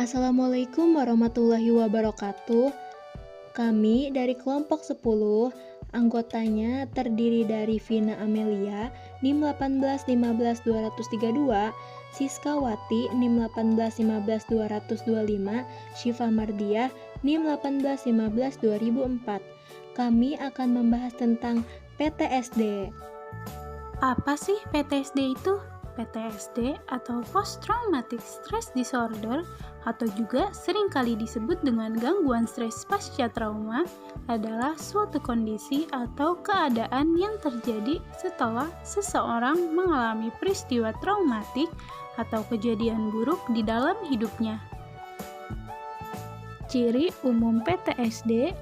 Assalamualaikum warahmatullahi wabarakatuh. Kami dari kelompok 10, anggotanya terdiri dari Vina Amelia, NIM 1815232, Siska Wati, NIM 1815225, Syifa Mardiah, NIM 1815-2004. Kami akan membahas tentang PTSD. Apa sih PTSD itu? PTSD atau Post Traumatic Stress Disorder atau juga seringkali disebut dengan gangguan stres pasca trauma adalah suatu kondisi atau keadaan yang terjadi setelah seseorang mengalami peristiwa traumatik atau kejadian buruk di dalam hidupnya. Ciri umum PTSD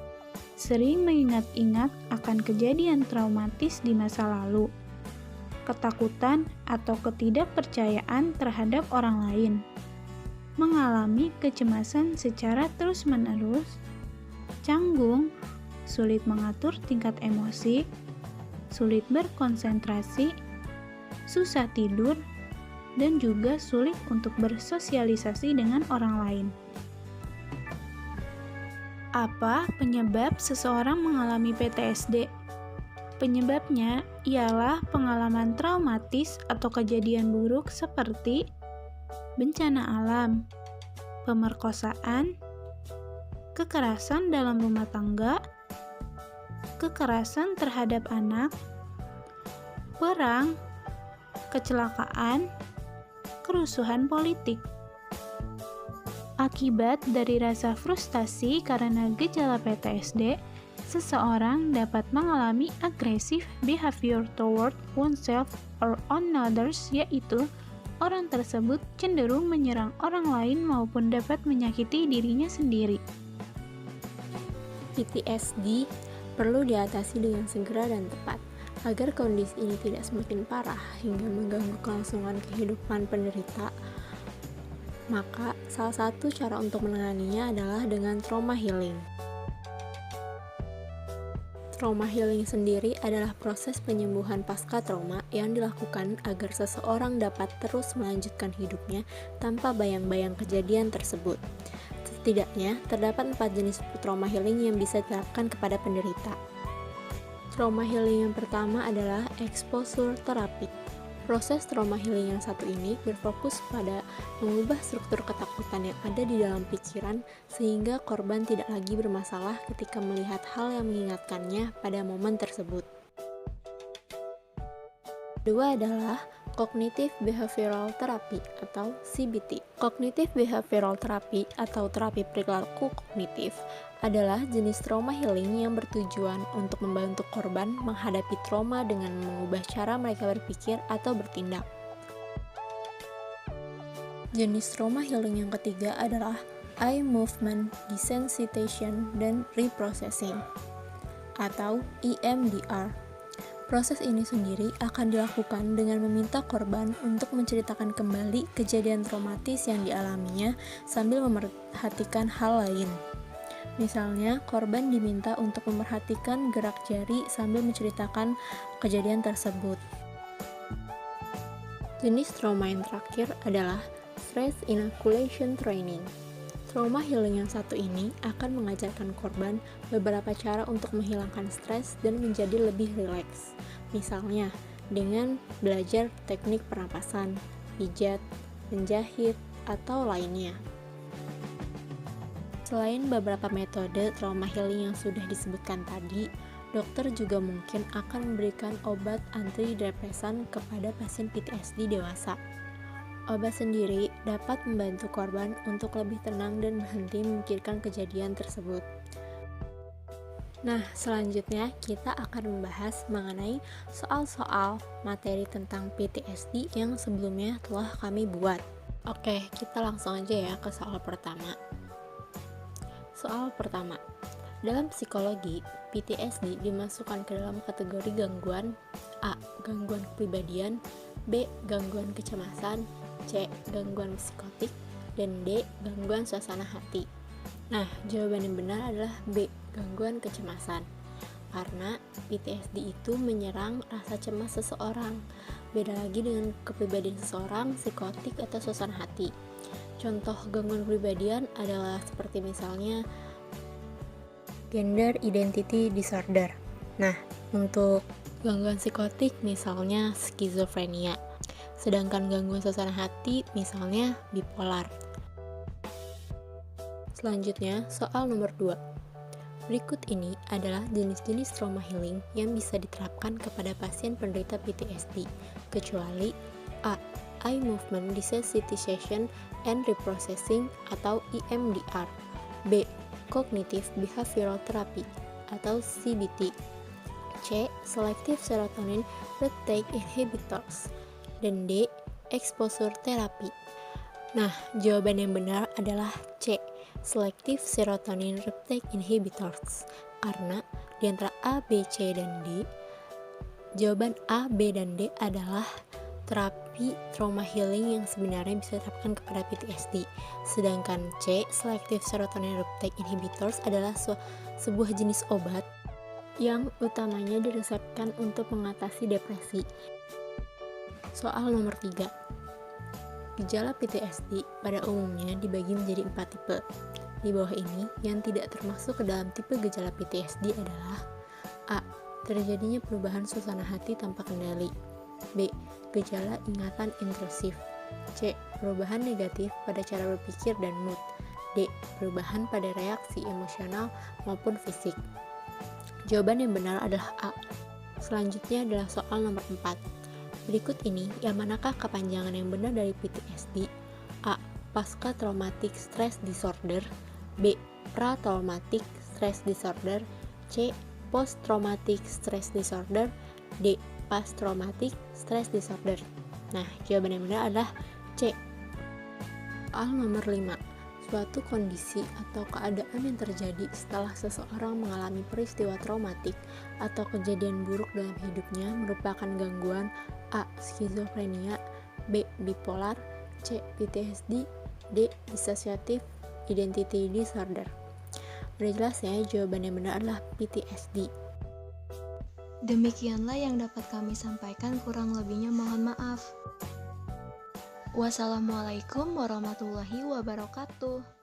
sering mengingat-ingat akan kejadian traumatis di masa lalu, ketakutan atau ketidakpercayaan terhadap orang lain, mengalami kecemasan secara terus-menerus, canggung, sulit mengatur tingkat emosi, sulit berkonsentrasi, susah tidur, dan juga sulit untuk bersosialisasi dengan orang lain. Apa penyebab seseorang mengalami PTSD? Penyebabnya ialah pengalaman traumatis atau kejadian buruk seperti bencana alam, pemerkosaan, kekerasan dalam rumah tangga, kekerasan terhadap anak, perang, kecelakaan, kerusuhan politik. Akibat dari rasa frustasi karena gejala PTSD, seseorang dapat mengalami agresif behavior toward oneself or others, yaitu orang tersebut cenderung menyerang orang lain maupun dapat menyakiti dirinya sendiri. PTSD perlu diatasi dengan segera dan tepat, agar kondisi ini tidak semakin parah hingga mengganggu kelangsungan kehidupan penderita. Maka, salah satu cara untuk menanganinya adalah dengan trauma healing. Trauma healing sendiri adalah proses penyembuhan pasca trauma yang dilakukan agar seseorang dapat terus melanjutkan hidupnya tanpa bayang-bayang kejadian tersebut. Setidaknya, terdapat 4 jenis trauma healing yang bisa diterapkan kepada penderita. Trauma healing yang pertama adalah exposure therapy. Proses trauma healing yang satu ini berfokus pada mengubah struktur ketakutan yang ada di dalam pikiran sehingga korban tidak lagi bermasalah ketika melihat hal yang mengingatkannya pada momen tersebut. Kedua adalah Cognitive Behavioral Therapy atau CBT. Cognitive Behavioral Therapy atau terapi perilaku kognitif adalah jenis trauma healing yang bertujuan untuk membantu korban menghadapi trauma dengan mengubah cara mereka berpikir atau bertindak. Jenis trauma healing yang ketiga adalah eye movement desensitization dan reprocessing atau EMDR. Proses ini sendiri akan dilakukan dengan meminta korban untuk menceritakan kembali kejadian traumatis yang dialaminya sambil memerhatikan hal lain. Misalnya, korban diminta untuk memerhatikan gerak jari sambil menceritakan kejadian tersebut. Jenis trauma yang terakhir adalah stress inoculation training. Trauma healing yang satu ini akan mengajarkan korban beberapa cara untuk menghilangkan stres dan menjadi lebih rileks. Misalnya, dengan belajar teknik pernapasan, pijat, menjahit, atau lainnya. Selain beberapa metode trauma healing yang sudah disebutkan tadi, dokter juga mungkin akan memberikan obat antidepresan kepada pasien PTSD dewasa. Obat sendiri dapat membantu korban untuk lebih tenang dan berhenti memikirkan kejadian tersebut. Nah, selanjutnya kita akan membahas mengenai soal-soal materi tentang PTSD yang sebelumnya telah kami buat. Oke, kita langsung aja ya ke soal pertama. Soal pertama, dalam psikologi, PTSD dimasukkan ke dalam kategori gangguan A. Gangguan kepribadian, B. Gangguan kecemasan, C. Gangguan psikotik, dan D. Gangguan suasana hati. Nah, jawaban yang benar adalah B. Gangguan kecemasan. Karena PTSD itu menyerang rasa cemas seseorang. Beda lagi dengan kepribadian seseorang, psikotik, atau suasana hati. Contoh gangguan kepribadian adalah seperti misalnya gender identity disorder. Nah, untuk gangguan psikotik misalnya skizofrenia. Sedangkan gangguan suasana hati misalnya bipolar. Selanjutnya, soal nomor 2. Berikut ini adalah jenis-jenis trauma healing yang bisa diterapkan kepada pasien penderita PTSD, kecuali A. Eye Movement Desensitization and Reprocessing atau EMDR. B. Cognitive Behavioral Therapy atau CBT. C. Selective Serotonin Reuptake Inhibitors. Dan D. Exposure Therapy. Nah, jawaban yang benar adalah C. Selective Serotonin Reuptake Inhibitors. Karena di antara A, B, C, dan D, jawaban A, B, dan D adalah terapi trauma healing yang sebenarnya bisa diterapkan kepada PTSD. Sedangkan C, Selective Serotonin Reuptake Inhibitors adalah sebuah jenis obat yang utamanya diresepkan untuk mengatasi depresi. Soal nomor 3. Gejala PTSD pada umumnya dibagi menjadi 4 tipe. Di bawah ini, yang tidak termasuk ke dalam tipe gejala PTSD adalah A. Terjadinya perubahan suasana hati tanpa kendali. B. Gejala ingatan intrusif. C. Perubahan negatif pada cara berpikir dan mood. D. Perubahan pada reaksi emosional maupun fisik. Jawaban yang benar adalah A. Selanjutnya adalah soal nomor 4. Berikut ini, yang manakah kepanjangan yang benar dari PTSD? A. Pasca Traumatic Stress Disorder. B. Pra-Traumatic Stress Disorder. C. Post-Traumatic Stress Disorder. D. Post-Traumatic Stress Disorder. Nah, jawaban yang benar adalah C. Soal nomor 5. Suatu kondisi atau keadaan yang terjadi setelah seseorang mengalami peristiwa traumatik atau kejadian buruk dalam hidupnya merupakan gangguan A. Skizofrenia, B. Bipolar, C. PTSD, D. Dissociative Identity Disorder. Udah jelas ya, jawaban yang benar adalah PTSD. Demikianlah yang dapat kami sampaikan, kurang lebihnya mohon maaf. Wassalamualaikum warahmatullahi wabarakatuh.